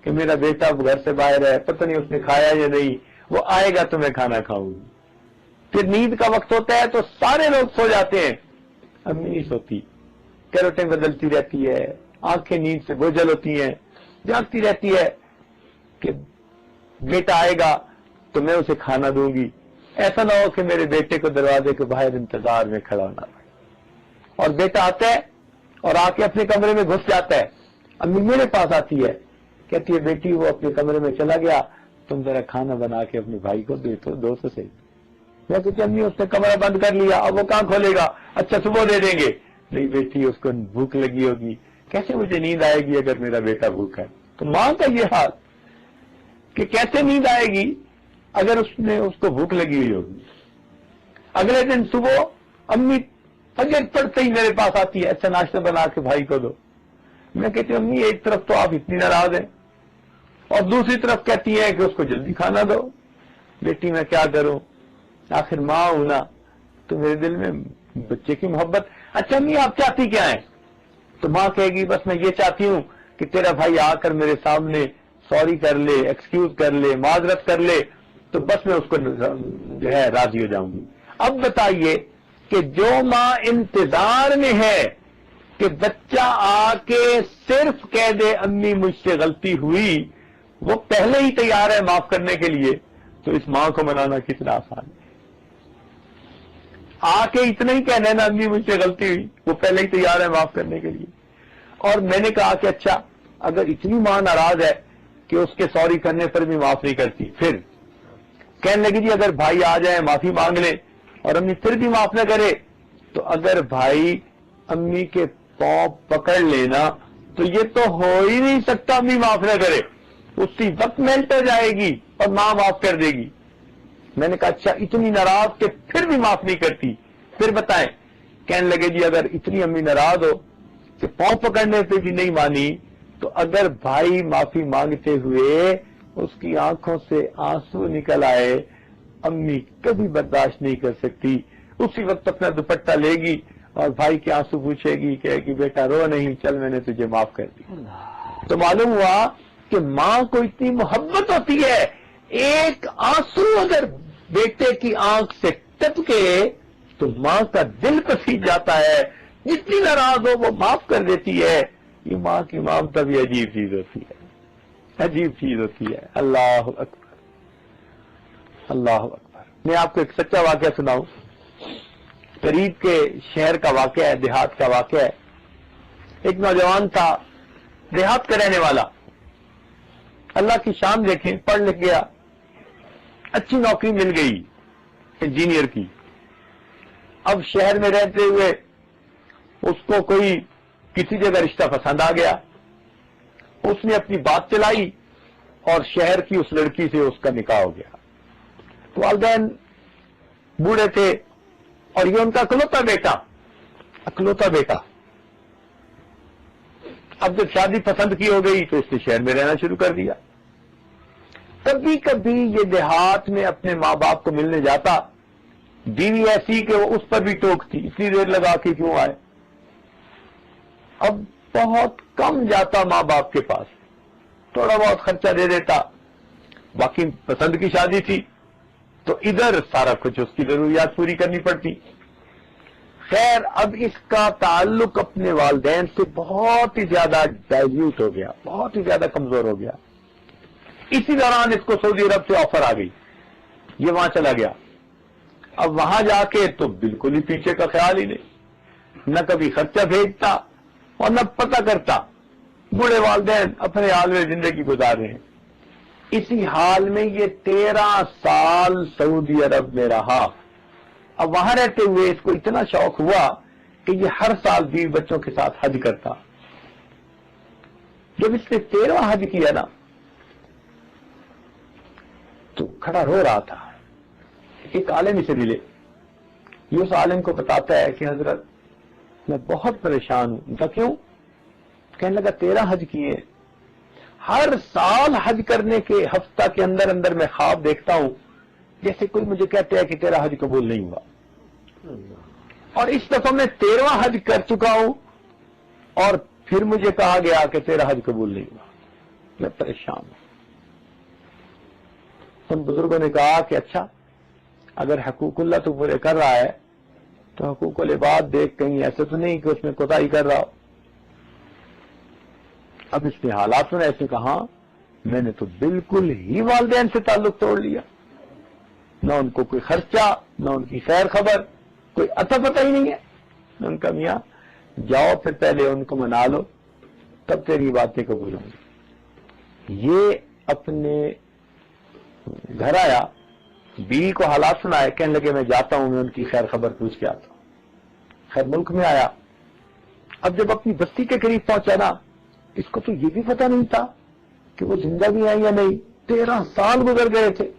کہ میرا بیٹا گھر سے باہر ہے، پتہ نہیں اس نے کھایا یا نہیں، وہ آئے گا تو میں کھانا کھاؤں گی. پھر نیند کا وقت ہوتا ہے تو سارے لوگ سو جاتے ہیں، امی نہیں سوتی، کیروٹیں بدلتی رہتی ہے، آنکھیں نیند سے بوجھل ہوتی ہیں، جاگتی رہتی ہے کہ بیٹا آئے گا تو میں اسے کھانا دوں گی، ایسا نہ ہو کہ میرے بیٹے کو دروازے کے باہر انتظار میں کھڑا ہونا پڑے. اور بیٹا آتا ہے اور آ کے اپنے کمرے میں گھس جاتا ہے، امی میرے پاس آتی ہے کہتی ہے بیٹی وہ اپنے کمرے میں چلا گیا، تم ذرا کھانا بنا کے اپنے بھائی کو دے تو دو تو صحیح. میں کہتی امی اس نے کمرہ بند کر لیا، اب وہ کہاں کھولے گا، اچھا صبح دے دیں گے. نہیں بیٹی اس کو بھوک لگی ہوگی، کیسے مجھے نیند آئے گی اگر میرا بیٹا بھوکا ہے. تو ماں کا یہ حال کہ کیسے نیند آئے گی اگر اس کو بھوک لگی ہوئی ہوگی. اگلے دن صبح امی فجر پڑتے ہی میرے پاس آتی ہے، اچھا ناشتہ بنا کے بھائی کو دو. میں کہتی ہوں امی ایک طرف تو آپ اتنی ناراض ہیں اور دوسری طرف کہتی ہیں کہ اس کو جلدی کھانا دو. بیٹی میں کیا کروں، آخر ماں ہوں نا، تو میرے دل میں بچے کی محبت. اچھا امی آپ چاہتی کیا ہیں؟ تو ماں کہے گی بس میں یہ چاہتی ہوں کہ تیرا بھائی آ کر میرے سامنے سوری کر لے، ایکسکیوز کر لے، معذرت کر لے، تو بس میں اس کو جو ہے راضی ہو جاؤں گی. اب بتائیے کہ جو ماں انتظار میں ہے کہ بچہ آ کے صرف کہہ دے امی مجھ سے غلطی ہوئی، وہ پہلے ہی تیار ہے معاف کرنے کے لیے، تو اس ماں کو منانا کتنا آسان ہے۔ آ کے اتنا ہی کہنا ہے نا امی مجھ سے غلطی ہوئی، وہ پہلے ہی تیار ہے معاف کرنے کے لیے۔ اور میں نے کہا کہ اچھا اگر اتنی ماں ناراض ہے کہ اس کے سوری کرنے پر بھی معاف نہیں کرتی، پھر کہنے لگی جی اگر بھائی آ جائیں معافی مانگ لیں اور امی پھر بھی معاف نہ کرے، تو اگر بھائی امی کے پاؤں پکڑ لینا تو یہ تو ہو ہی نہیں سکتا امی معاف نہ کرے، اسی وقت میلٹ ہو جائے گی اور ماں معاف کر دے گی۔ میں نے کہا اچھا اتنی ناراض کہ پھر بھی معاف نہیں کرتی، پھر بتائیں۔ کہنے لگے جی اگر اتنی امی ناراض ہو کہ پاؤں پکڑنے پہ بھی نہیں مانی، تو اگر بھائی معافی مانگتے ہوئے اس کی آنکھوں سے آنسو نکل آئے، امی کبھی برداشت نہیں کر سکتی، اسی وقت اپنا دوپٹہ لے گی اور بھائی کے آنسو پوچھے گی، کہے گی بیٹا رو نہیں، چل میں نے تجھے معاف کر دی۔ تو معلوم ہوا کہ ماں کو اتنی محبت ہوتی ہے، ایک آنسو اگر بیٹے کی آنکھ سے ٹپکے تو ماں کا دل پسیج جاتا ہے، جتنی ناراض ہو وہ معاف کر دیتی ہے۔ یہ ماں کی ممتا بھی عجیب چیز ہوتی ہے، عجیب چیز ہوتی ہے۔ اللہ اکبر، اللہ اکبر۔ میں آپ کو ایک سچا واقعہ سناؤں، قریب کے شہر کا واقعہ ہے، دیہات کا واقعہ ہے۔ ایک نوجوان تھا، دیہات کا رہنے والا، اللہ کی شان دیکھیں، پڑھ لکھ گیا، اچھی نوکری مل گئی انجینئر کی۔ اب شہر میں رہتے ہوئے اس کو کوئی کسی جگہ رشتہ پسند آ گیا، اس نے اپنی بات چلائی اور شہر کی اس لڑکی سے اس کا نکاح ہو گیا۔ والدین بوڑھے تھے اور یہ ان کا اکلوتا بیٹا۔ اب جب شادی پسند کی ہو گئی تو اس نے شہر میں رہنا شروع کر دیا۔ کبھی کبھی یہ دیہات میں اپنے ماں باپ کو ملنے جاتا، بیوی ایسی کہ وہ اس پر بھی ٹوکتی، اتنی دیر لگا کے کیوں آئے۔ اب بہت کم جاتا ماں باپ کے پاس، تھوڑا بہت خرچہ دے دیتا، باقی پسند کی شادی تھی تو ادھر سارا کچھ اس کی ضروریات پوری کرنی پڑتی۔ خیر اب اس کا تعلق اپنے والدین سے بہت ہی زیادہ ڈائلیوٹ ہو گیا، بہت ہی زیادہ کمزور ہو گیا۔ اسی دوران اس کو سعودی عرب سے آفر آ گئی، یہ وہاں چلا گیا۔ اب وہاں جا کے تو بالکل ہی پیچھے کا خیال ہی نہیں، نہ کبھی خرچہ بھیجتا اور نہ پتہ کرتا۔ بوڑھے والدین اپنے حال میں زندگی گزار رہے ہیں۔ اسی حال میں یہ 13 سال سعودی عرب میں رہا۔ اب وہاں رہتے ہوئے اس کو اتنا شوق ہوا کہ یہ ہر سال بیوی بچوں کے ساتھ حج کرتا۔ جب اس نے 13واں حج کیا نا تو کھڑا رو رہا تھا۔ ایک عالم اسے ملے، یہ اس عالم کو بتاتا ہے کہ حضرت میں بہت پریشان ہوں۔ ان کا کیوں؟ کہنے لگا 13 حج کیے، ہر سال حج کرنے کے ہفتہ کے اندر اندر میں خواب دیکھتا ہوں جیسے کوئی مجھے کہتے ہیں کہ تیرا حج قبول نہیں ہوا، اور اس دفعہ میں 13واں حج کر چکا ہوں اور پھر مجھے کہا گیا کہ تیرا حج قبول نہیں ہوا، میں پریشان ہوں۔ ان بزرگوں نے کہا کہ اچھا اگر حقوق اللہ تو پورے کر رہا ہے تو حقوق العباد دیکھ، کہیں ایسے تو نہیں کہ اس میں کوتاہی کر رہا ہو۔ اب اس نے حالات میں ایسے کہا میں نے تو بالکل ہی والدین سے تعلق توڑ لیا، نہ ان کو کوئی خرچہ، نہ ان کی خیر خبر، کوئی اتا پتہ ہی نہیں ہے۔ ان کا میاں جاؤ پھر پہلے ان کو منا لو تب تیری باتیں قبول ہوں گی۔ یہ اپنے گھر آیا، بیوی کو حالات سنائے، کہنے لگے میں جاتا ہوں، میں ان کی خیر خبر پوچھ کے آتا ہوں۔ خیر ملک میں آیا، اب جب اپنی بستی کے قریب پہنچا نا، اس کو تو یہ بھی پتہ نہیں تھا کہ وہ زندہ بھی ہیں یا نہیں، 13 سال گزر گئے تھے۔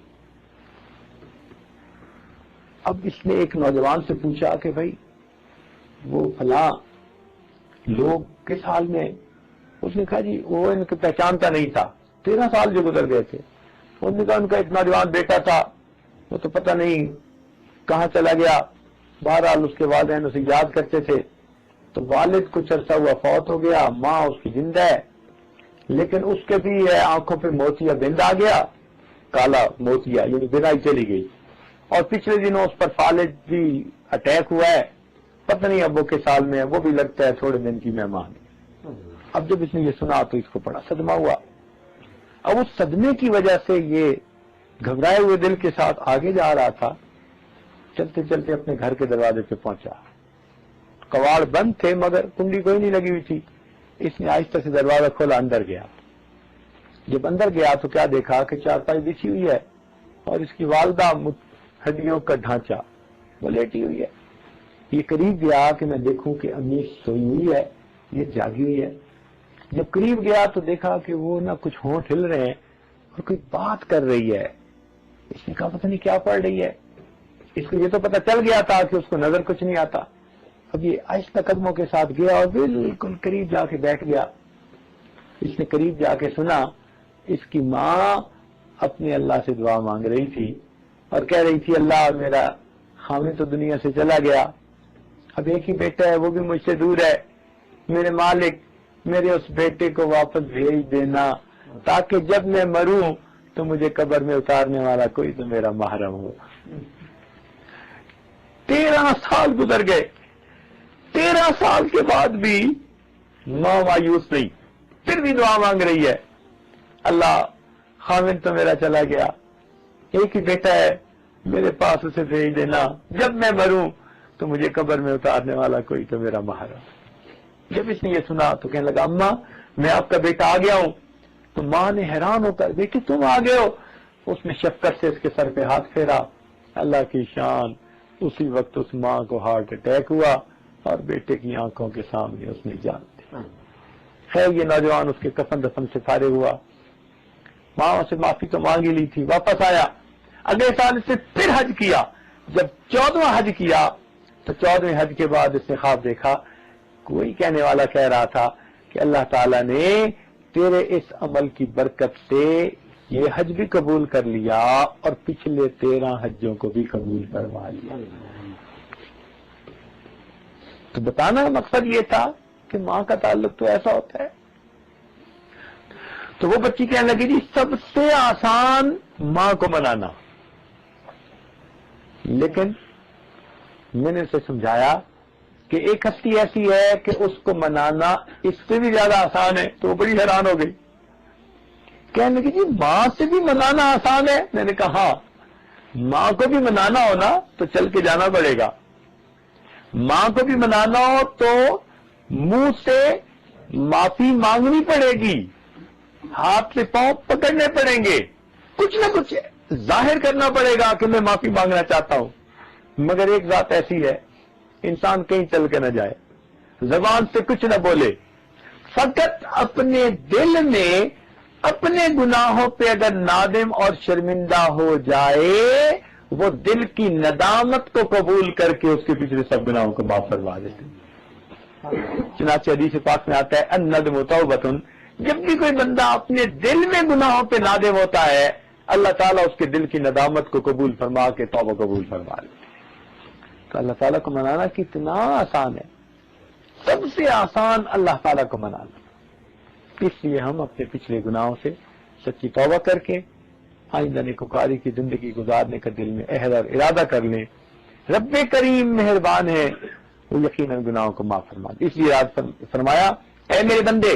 اب اس نے ایک نوجوان سے پوچھا کہ بھائی وہ فلاں لوگ کس حال میں؟ اس نے کہا جی وہ ان کو پہچانتا نہیں تھا، 13 سال جو گزر گئے تھے۔ انہوں نے کہا ان کا ایک نوجوان بیٹا تھا، وہ تو پتہ نہیں کہاں چلا گیا، بہرحال اس کے والدین اسے یاد کرتے تھے۔ تو والد کچھ عرصہ ہوا فوت ہو گیا، ماں اس کی زندہ ہے، لیکن اس کے بھی آنکھوں پہ موتیا بند آ گیا، کالا موتیا، یعنی بینائی چلی گئی، اور پچھلے دنوں اس پر فالج بھی اٹیک ہوا ہے، پتہ نہیں ابو کے سال میں ہے، وہ بھی لگتا ہے تھوڑے دن کی مہمان۔ اب جب اس نے یہ سنا تو اس کو بڑا صدمہ ہوا۔ اب اس صدمے کی وجہ سے یہ گھبرائے ہوئے دل کے ساتھ آگے جا رہا تھا، چلتے چلتے اپنے گھر کے دروازے پہ پہنچا۔ کواڑ بند تھے مگر کنڈی کوئی نہیں لگی ہوئی تھی۔ اس نے آہستہ سے دروازہ کھولا، اندر گیا۔ جب اندر گیا تو کیا دیکھا کہ چارپائی بچھی ہوئی ہے اور اس کی والدہ ہڈیوں کا ڈھانچہ وہ لیٹی ہوئی ہے۔ یہ قریب گیا کہ میں دیکھوں کہ امی سوئی ہوئی ہے، یہ جاگی ہوئی ہے۔ جب قریب گیا تو دیکھا کہ وہ نہ کچھ ہونٹ ہل رہے ہیں اور کوئی بات کر رہی ہے۔ اس نے کہا پتہ نہیں کیا پڑھ رہی ہے۔ اس کو یہ تو پتہ چل گیا تھا کہ اس کو نظر کچھ نہیں آتا۔ اب یہ آہستہ قدموں کے ساتھ گیا اور بالکل قریب جا کے بیٹھ گیا۔ اس نے قریب جا کے سنا اس کی ماں اپنے اللہ سے دعا مانگ رہی تھی اور کہہ رہی تھی اللہ میرا خامد تو دنیا سے چلا گیا، اب ایک ہی بیٹا ہے وہ بھی مجھ سے دور ہے، میرے مالک میرے اس بیٹے کو واپس بھیج دینا تاکہ جب میں مروں تو مجھے قبر میں اتارنے والا کوئی تو میرا محرم ہو۔ 13 سال گزر گئے، 13 سال کے بعد بھی ماں مایوس نہیں، پھر بھی دعا مانگ رہی ہے اللہ خامد تو میرا چلا گیا، ایک ہی بیٹا ہے میرے پاس اسے بھیج دینا، جب میں مروں تو مجھے قبر میں اتارنے والا کوئی تو میرا محرم۔ جب اس نے یہ سنا تو کہنے لگا اماں میں آپ کا بیٹا آ گیا ہوں۔ تو ماں نے حیران ہو کر بیٹی تم آ گئے ہو؟ اس نے شفقت سے اس کے سر پہ ہاتھ پھیرا۔ اللہ کی شان، اسی وقت اس ماں کو ہارٹ اٹیک ہوا اور بیٹے کی آنکھوں کے سامنے اس نے جان دی۔ خیر یہ نوجوان اس کے کفن دفن سے فارغ ہوا، ماں سے معافی تو مانگی لی تھی، واپس آیا، اگلے سال اس نے پھر حج کیا۔ جب 14واں حج کیا تو 14ویں حج کے بعد اس نے خواب دیکھا، کوئی کہنے والا کہہ رہا تھا کہ اللہ تعالیٰ نے تیرے اس عمل کی برکت سے یہ حج بھی قبول کر لیا اور پچھلے 13 حجوں کو بھی قبول کروا لیا۔ تو بتانا مقصد یہ تھا کہ ماں کا تعلق تو ایسا ہوتا ہے۔ تو وہ بچی کہنے لگی جی سب سے آسان ماں کو منانا، لیکن میں نے اسے سمجھایا کہ ایک ہستی ایسی ہے کہ اس کو منانا اس سے بھی زیادہ آسان ہے، تو وہ بڑی حیران ہو گئی، کہنے لگی جی ماں سے بھی منانا آسان ہے؟ میں نے کہا ہاں، ماں کو بھی منانا ہو نا تو چل کے جانا پڑے گا، ماں کو بھی منانا ہو تو منہ سے معافی مانگنی پڑے گی، ہاتھ سے پاؤں پکڑنے پڑیں گے، کچھ نہ کچھ ظاہر کرنا پڑے گا کہ میں معافی مانگنا چاہتا ہوں۔ مگر ایک ذات ایسی ہے انسان کہیں چل کے نہ جائے، زبان سے کچھ نہ بولے، فقط اپنے دل میں اپنے گناہوں پہ اگر نادم اور شرمندہ ہو جائے وہ دل کی ندامت کو قبول کر کے اس کے پچھلے سب گناہوں کو معاف فرما دیتے۔ چنانچہ حدیث پاک میں آتا ہے الندم توبۃ، جب بھی کوئی بندہ اپنے دل میں گناہوں پہ نادم ہوتا ہے اللہ تعالیٰ اس کے دل کی ندامت کو قبول فرما کے توبہ قبول فرما لیتے۔ تو اللہ تعالیٰ کو منانا کتنا آسان ہے، سب سے آسان اللہ تعالیٰ کو منانا۔ اس لیے ہم اپنے پچھلے گناہوں سے سچی توبہ کر کے آئندہ نیکوکاری کی زندگی گزارنے کا دل میں عہد اور ارادہ کر لیں۔ رب کریم مہربان ہے، وہ یقیناً گناہوں کو معاف فرما دے۔ اس لیے آج فرمایا اے میرے بندے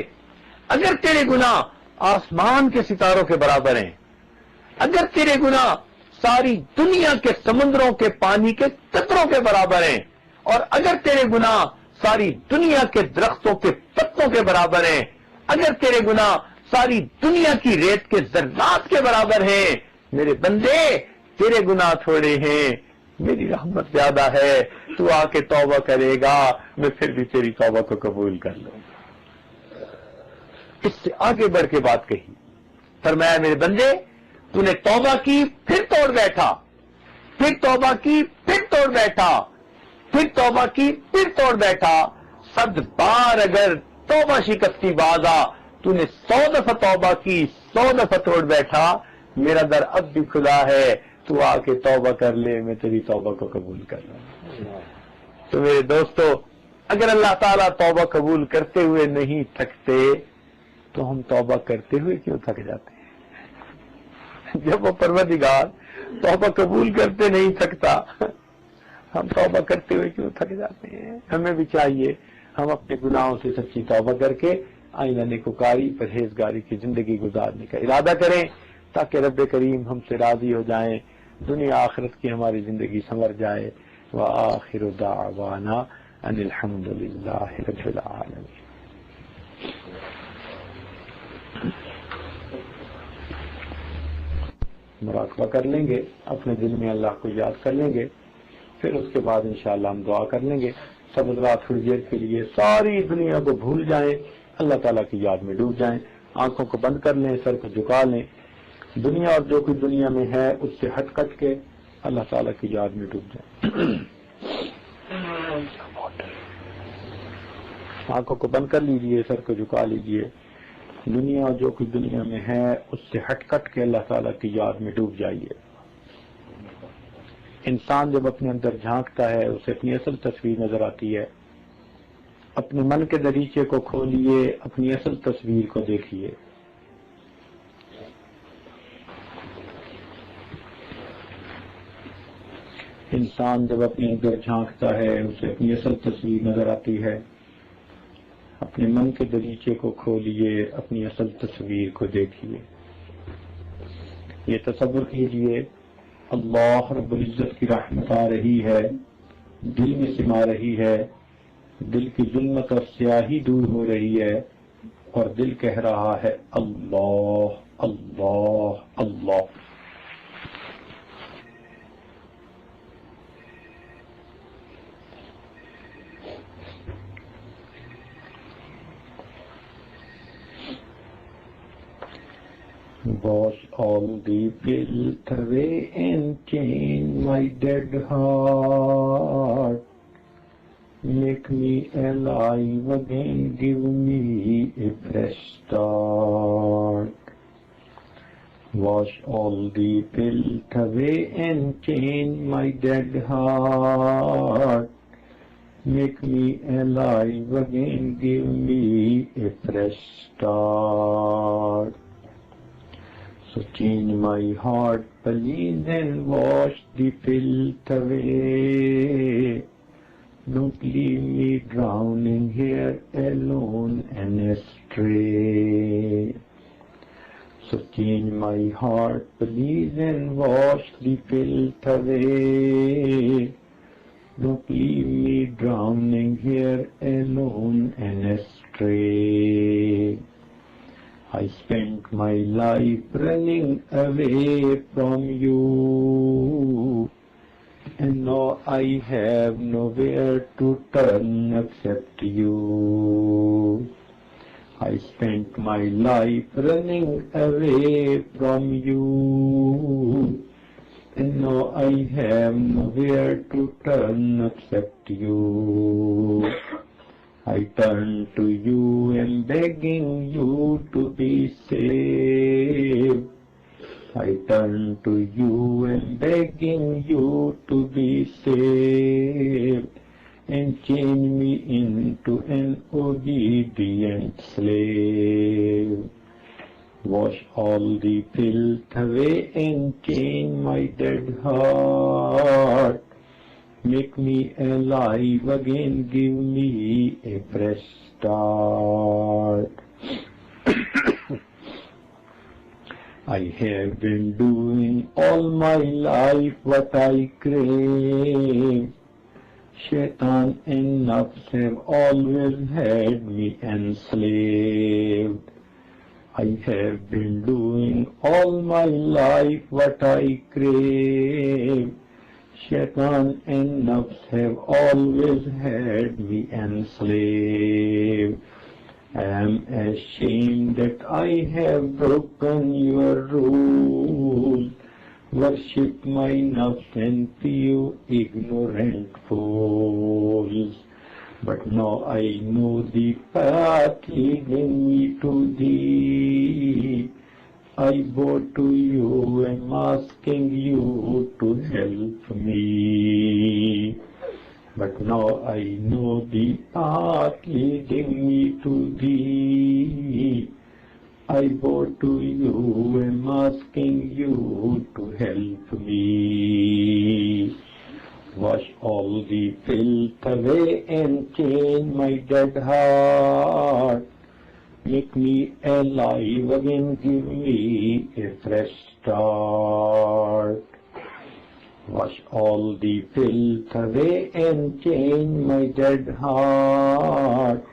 اگر تیرے گناہ آسمان کے ستاروں کے برابر ہیں، اگر تیرے گناہ ساری دنیا کے سمندروں کے پانی کے قطروں کے برابر ہیں، اور اگر تیرے گناہ ساری دنیا کے درختوں کے پتوں کے برابر ہیں، اگر تیرے گناہ ساری دنیا کی ریت کے ذرات کے برابر ہیں، میرے بندے تیرے گناہ تھوڑے ہیں، میری رحمت زیادہ ہے، تو آ کے توبہ کرے گا میں پھر بھی تیری توبہ کو قبول کر لوں گا۔ اس سے آگے بڑھ کے بات کہی، فرمایا میرے بندے تو نے توبہ کی پھر توڑ بیٹھا، پھر توبہ کی پھر توڑ بیٹھا، پھر توبہ کی پھر توڑ بیٹھا، 100 بار اگر توبہ شکستی بازا، تو نے 100 دفعہ توبہ کی 100 دفعہ توڑ بیٹھا، میرا در اب بھی کھلا ہے، تو آ کے توبہ کر لے میں تیری توبہ کو قبول کر لوں۔ تو میرے دوستو اگر اللہ تعالیٰ توبہ قبول کرتے ہوئے نہیں تھکتے تو ہم توبہ کرتے ہوئے کیوں تھک جاتے ہیں؟ جب وہ پروردگار توبہ قبول کرتے نہیں تھکتا، ہم توبہ کرتے ہوئے کیوں تھک جاتے ہیں؟ ہمیں بھی چاہیے ہم اپنے گناہوں سے سچی توبہ کر کے آئندہ نیکوکاری پرہیزگاری کی زندگی گزارنے کا ارادہ کریں، تاکہ رب کریم ہم سے راضی ہو جائیں، دنیا آخرت کی ہماری زندگی سنور جائے۔ وآخر دعوانا ان الحمد للہ رب العالمین۔ مراقبہ کر لیں گے، اپنے دل میں اللہ کو یاد کر لیں گے، پھر اس کے بعد انشاءاللہ ہم دعا کر لیں گے۔ سب حضرات تھوڑی دیر کے لیے ساری دنیا کو بھول جائیں، اللہ تعالیٰ کی یاد میں ڈوب جائیں، آنکھوں کو بند کر لیں، سر کو جھکا لیں، دنیا اور جو کچھ دنیا میں ہے اس سے ہٹ کٹ کے اللہ تعالیٰ کی یاد میں ڈوب جائیں۔ آنکھوں کو بند کر لیجئے، سر کو جھکا لیجئے، دنیا اور جو کچھ دنیا میں ہے اس سے ہٹ کٹ کے اللہ تعالیٰ کی یاد میں ڈوب جائیے۔ انسان جب اپنے اندر جھانکتا ہے اسے اپنی اصل تصویر نظر آتی ہے۔ اپنے من کے دریچے کو کھولیے، اپنی اصل تصویر کو دیکھیے۔ انسان جب اپنے اندر جھانکتا ہے اسے اپنی اصل تصویر نظر آتی ہے۔ اپنے من کے دریچے کو کھولیے، اپنی اصل تصویر کو دیکھیے۔ یہ تصور کیجئے اللہ رب العزت کی رحمت آ رہی ہے، دل میں سما رہی ہے، دل کی ظلمت اور سیاہی دور ہو رہی ہے، اور دل کہہ رہا ہے اللہ اللہ اللہ۔ Wash all the guilt away and change my dead heart. Make me alive again, give me a fresh start. Wash all the guilt away and change my dead heart. Make me alive again, give me a fresh start. So change my heart, please, and wash the filth away. Don't leave me drowning here alone and astray. So change my heart, please, and wash the filth away. Don't leave me drowning here alone and astray. I spent my life running away from you, and now I have nowhere to turn except you. I spent my life running away from you, and now I have nowhere to turn except you. I turn to you and begging you to be saved. I turn to you and begging you to be saved, and change me into an obedient slave. Wash all the filth away and change my dead heart. Make me alive again, give me a fresh start. I have been doing all my life what I crave. Shaitan and nafs have always had me enslaved. I have been doing all my life what I crave. Shaitan and nafs have always had me enslaved. I am ashamed that I have broken your rules. Worship my nafs and few ignorant fools. But now I know the path leading me to thee. I bow to you and asking you to help me. But now I know the path leading me to thee. I go to you, am asking you to help me. Wash all the filth away and change my dead heart. Make me alive again, give me a fresh start. Wash all the filth away and change my dead heart.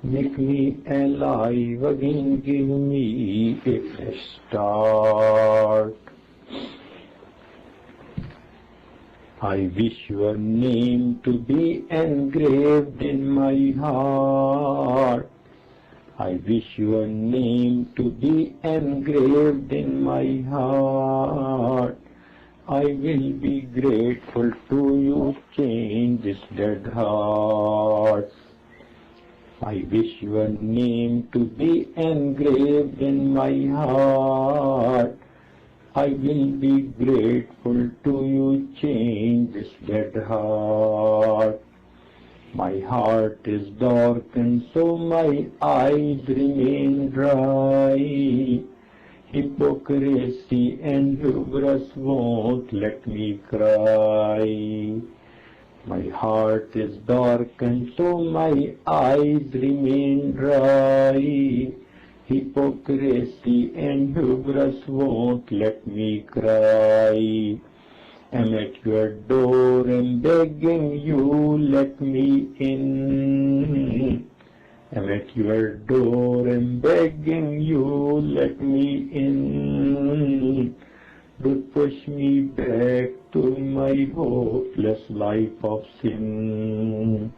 Make me alive again, give me a fresh start. I wish your name to be engraved in my heart. I wish your name to be engraved in my heart. I will be grateful to you, change this dead heart. I wish your name to be engraved in my heart. I will be grateful to you, change this dead heart. My heart is darkened, so my eyes remain dry. Hypocrisy and hubris won't let me cry. My heart is darkened, so my eyes remain dry. Hypocrisy and hubris won't let me cry. I'm at your door and begging you, let me in. I'm at your door and begging you, let me in. Don't push me back to my hopeless life of sin.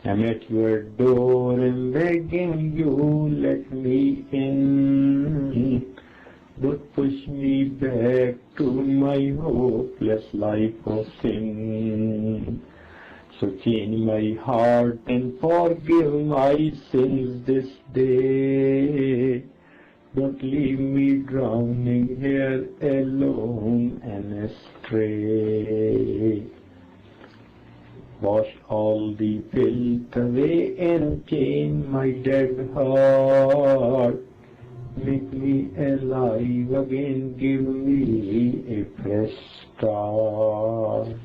I'm at your door and begging you, let me in. Don't push me back to my hopeless life of sin. So change my heart and forgive my sins this day. Don't leave me drowning here alone and astray. Wash all the filth away and change my dead heart. Make me alive again, give me a fresh start.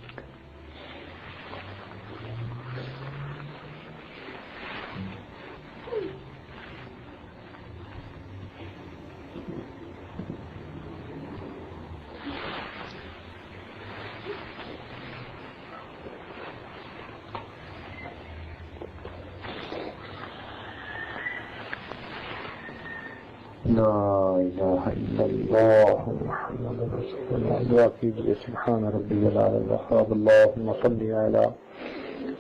لا الہ الا اللہ محمد رسول اللہ. دعا کیجیے. سبحان ربی العلی الوہاب. اللہم صلی علی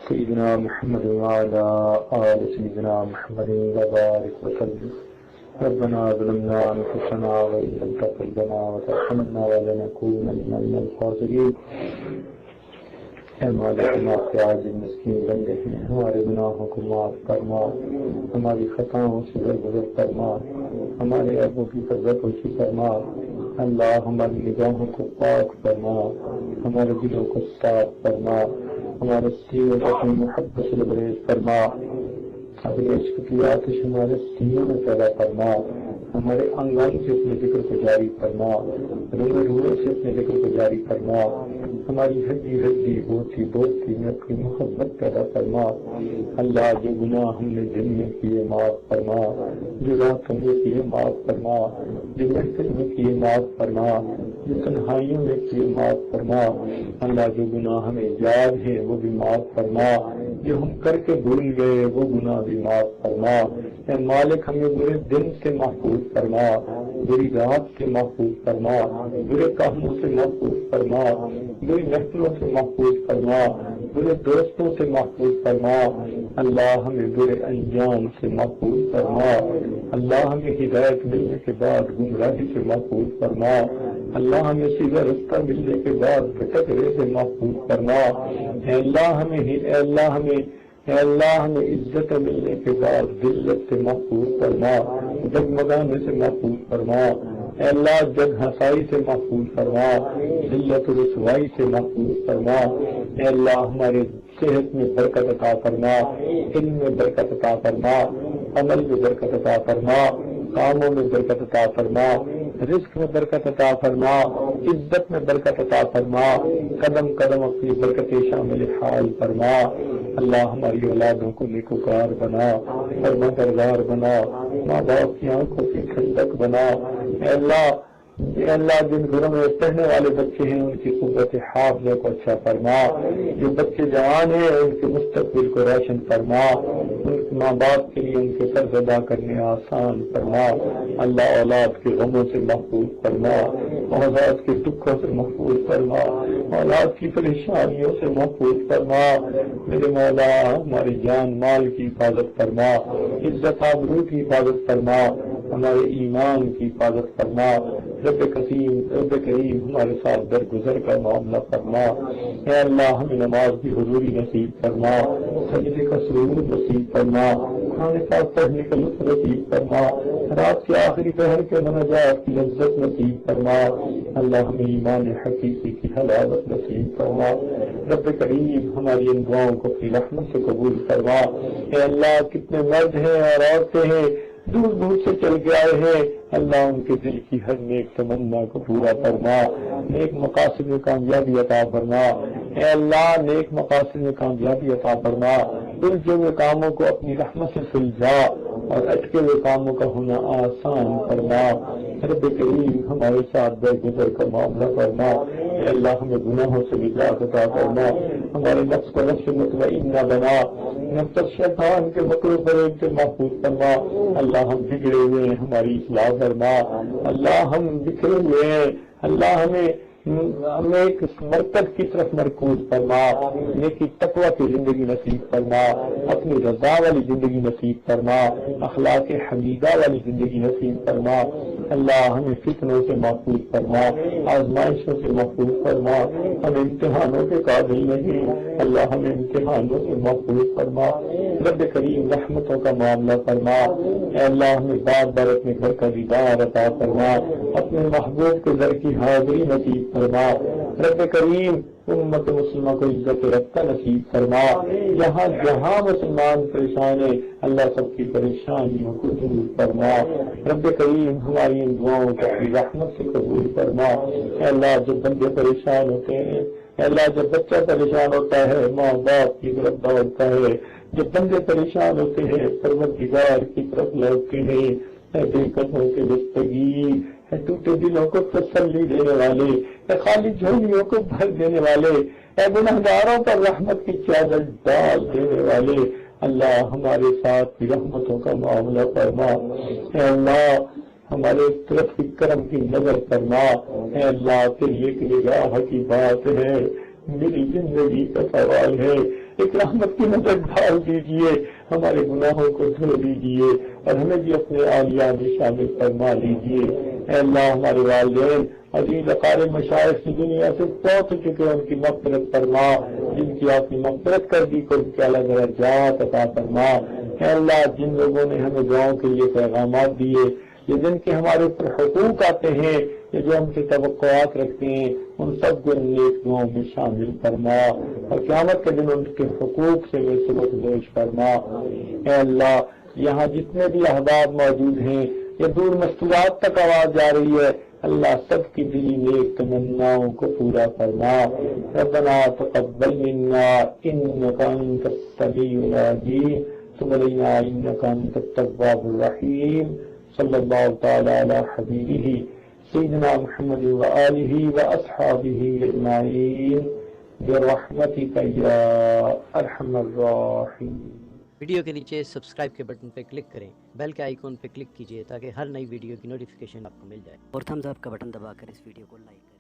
سیدنا محمد وعلی آل سیدنا محمد وبارک وسلم. ربنا ظلمنا انفسنا وان لم تغفر لنا وترحمنا لنکونن من الخاسرین. اے مالک معاف آج مسکین بندے ہیں، ہمارے گناہوں کو معاف فرما، ہماری خطاؤں سے درگزر فرما، ہمارے عیبوں کی فضل پوشی فرما. اللہ ہماری نگاہوں کو پاک فرما، ہمارے دلوں کو صاف فرما، ہمارے سینوں کو اپنی محبت سے لبریز فرما. اپنے عشق کی آتش ہمارے سینوں میں پیدا فرما، ہمارے انگان سے اپنے ذکر کو جاری فرما، روئے روئے سے اپنے ذکر کو جاری فرما. ہماری ہڈی ہڈی بوتی بوتی میں اپنی محبت پیدا فرما. اللہ جو گناہ ہم نے دن میں کیے معاف فرما، جو راتوں میں کیے معاف فرما، جو محفل میں کیے معاف فرما، جو تنہائیوں میں کیے معاف فرما. اللہ جو گناہ ہمیں یاد ہے وہ بھی معاف فرما، جو ہم کر کے بھول گئے وہ گناہ بھی معاف فرما. اے مالک ہمیں برے دن سے محفوظ فرما، بری رات سے محفوظ فرما، برے کاموں سے محفوظ فرما، بری محفلوں سے محفوظ فرما، برے دوستوں سے محفوظ فرما. اللہ ہمیں برے انجام سے محفوظ فرما. اللہ ہمیں ہدایت ملنے کے بعد گمراہی سے محفوظ فرما. اللہ ہمیں سیدھا رستہ ملنے کے بعد بھٹکنے سے محفوظ فرما. اے اللہ ہمیں عزت ملنے کے بعد ذلت سے محفوظ فرما، جگمگانے سے محفوظ فرما. اے اللہ جگ ہنسائی سے محفوظ فرما، ذلت و رسوائی سے محفوظ فرما. اے اللہ ہمارے صحت میں برکت عطا فرما، علم میں برکت عطا فرما، عمل میں برکت عطا فرما. کاموں میں برکت عطا فرما، رزق میں برکت عطا فرما، عزت میں برکت عطا فرما، قدم قدم اپنی برکت شامل حال فرما۔ اللہ ہماری اولادوں کو نیکوکار بنا، فرما بردار بنا، ماں باپ کی آنکھوں کی ٹھنڈک بنا۔ اے اللہ جن گھروں میں پڑھنے والے بچے ہیں ان کی قوت حافظہ کو اچھا فرما، جو بچے جوان ہیں ان کے مستقبل کو روشن فرما، ان کے ماں باپ کے لیے ان کے قرض ادا کرنے آسان فرما۔ اللہ اولاد کے غموں سے محفوظ فرما، اولاد کے دکھوں سے محفوظ فرما، اولاد کی پریشانیوں سے محفوظ فرما۔ میرے مولا ہماری جان مال کی حفاظت فرما، عزت آبرو کی حفاظت فرما، ہمارے ایمان کی حفاظت فرما۔ رب کریم ہمارے ساتھ درگزر کا معاملہ فرما۔ اے اللہ ہمیں نماز کی حضوری نصیب فرما، سجدے کا سرور نصیب فرما، قرآن پاک پڑھنے کا لطف نصیب فرما، رات کے آخری پہر کے مناجات کی لذت نصیب فرما۔ اللہ ہمیں ایمان حقیقی کی حلاوت نصیب فرما۔ رب کریم ہماری ان دعاؤں کو اپنی رحمت سے قبول فرما۔ اے اللہ کتنے مرد ہیں اور عورتیں ہیں دور دور سے چل کے آئے ہیں، اللہ ان کے دل کی ہر نیک تمنا کو پورا فرما، نیک مقاصد میں کامیابی عطا فرما۔ اے اللہ نیک مقاصد میں کامیابی عطا فرما، الجھے ہوئے کاموں کو اپنی رحمت سے سلجھا اور اٹکے ہوئے کاموں کا ہونا آسان فرما۔ رب کریم ہمارے ساتھ درگزر کا معاملہ فرما۔ اے اللہ ہمیں گناہوں سے نجات عطا فرما، ہمارے نفس کو نفس مطمئنہ بنا، نفس شیطان کے مکر و فریب سے محفوظ فرما۔ اللہ ہم بگڑے ہوئے ہیں ہماری اصلاح فرما، اللہ ہم بکھرے ہوئے ہیں، اللہ ہمیں ایک مرکز کی طرف مرکوز فرما، نیکی تقوی کی زندگی نصیب فرما، اپنی رضا والی زندگی نصیب فرما، اخلاق حمیدہ والی زندگی نصیب فرما۔ اللہ ہمیں فتنوں سے محفوظ فرما، آزمائشوں سے محفوظ فرما، ہم امتحانوں کے قابل نہیں، اللہ ہمیں امتحانوں سے محفوظ فرما۔ رب کریم رحمتوں کا معاملہ فرما۔ اے اللہ ہمیں بار بار اپنے گھر کا دیدار عطا فرما، اپنے محبوب کے گھر کی حاضری نصیب فرما۔ رب کریم امت مسلمہ کو عزت رفتہ نصیب فرما، جہاں جہاں مسلمان پریشان ہیں اللہ سب کی پریشانیوں کو دور فرما۔ رب کریم ہماری ان دعاؤں کو اپنی رحمت سے قبول فرما۔ اے اللہ جب بندے پریشان ہوتے ہیں، اے اللہ جب بچہ پریشان ہوتا ہے ماں باپ کی طرف دوڑتا ہے، جب بندے پریشان ہوتے ہیں پروردگار کی طرف لوٹتے ہیں۔ اے بے قدموں کے دستگیر، اے ٹوٹے دلوں کو تسلی دینے والے، اے خالی جھولیوں کو بھر دینے والے، اے گنہگاروں پر رحمت کی چادر ڈال دینے والے، اللہ ہمارے ساتھ بھی رحمتوں کا معاملہ فرما۔ اے اللہ ہمارے طرف کی کرم کی نظر فرما۔ اے اللہ تیری ایک نگاہ کی بات ہے، میری زندگی کا سوال ہے، ایک رحمت کی نظر ڈال دیجئے، ہمارے گناہوں کو دھو دیجئے اور ہمیں بھی اپنے اولیاء میں شامل فرما لیجئے۔ اے اللہ ہمارے والدین عزیز اقارب مشائخ کی دنیا سے پہنچ چکے ان کی مغفرت فرما، جن کی آپ نے مغفرت کر دی کو ان کے اعلیٰ درجات عطا فرما۔ اے اللہ جن لوگوں نے ہمیں دعاؤں کے لیے پیغامات دیے، یہ جن کے ہمارے اوپر حقوق آتے ہیں، یہ جو ہم سے توقعات رکھتے ہیں، ان سب کو نیک دعاؤں میں شامل فرما اور قیامت کے دن ان کے حقوق سے میں سبق دوش فرما۔ اے اللہ یہاں جتنے بھی احباب موجود ہیں، یہ دور مستورات تک آواز جا رہی ہے، اللہ سب کی دلی نیک تمناؤں کو پورا فرما۔ ربنا تقبل منا انک انت السمیع العلیم تب علینا انک انت التواب الرحیم۔ صلی اللہ تعالی علی حبیبہ سیدنا محمد وآلہ واصحابہ اجمعین برحمتک یا ارحم الراحمین۔ ویڈیو کے نیچے سبسکرائب کے بٹن پہ کلک کریں، بیل کے آئیکن پہ کلک کیجئے تاکہ ہر نئی ویڈیو کی نوٹیفیکیشن آپ کو مل جائے، اور تھمز اپ کا بٹن دبا کر اس ویڈیو کو لائک کریں۔